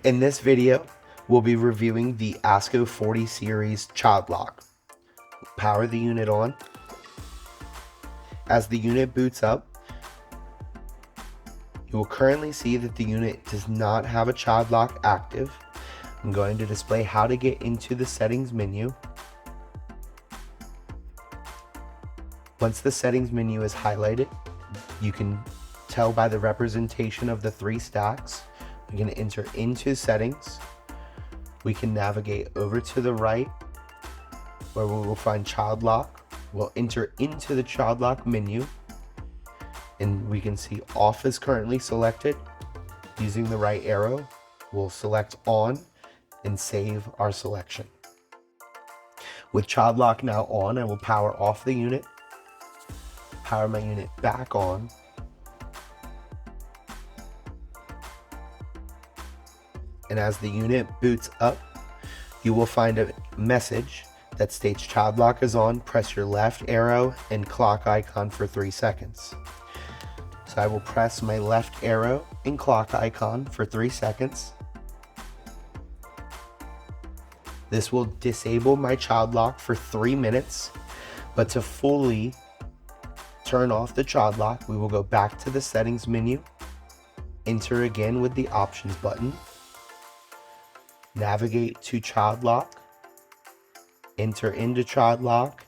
In this video, we'll be reviewing the ASKO 40 series child lock. Power the unit on. As the unit boots up, you will currently see that the unit does not have a child lock active. I'm going to display how to get into the settings menu. Once the settings menu is highlighted, you can tell by the representation of the three stacks. We're going to enter into settings. We can navigate over to the right where we will find child lock. We'll enter into the child lock menu and we can see off is currently selected. Using the right arrow, we'll select on and save our selection. With child lock now on, I will power off the unit, power my unit back on, and as the unit boots up, you will find a message that states child lock is on. Press your left arrow and clock icon for 3 seconds. So I will press my left arrow and clock icon for 3 seconds. This will disable my child lock for 3 minutes, but to fully turn off the child lock, we will go back to the settings menu, enter again with the options button, navigate to child lock, enter into child lock,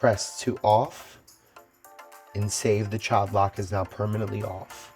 press to off, and save. The child lock is now permanently off.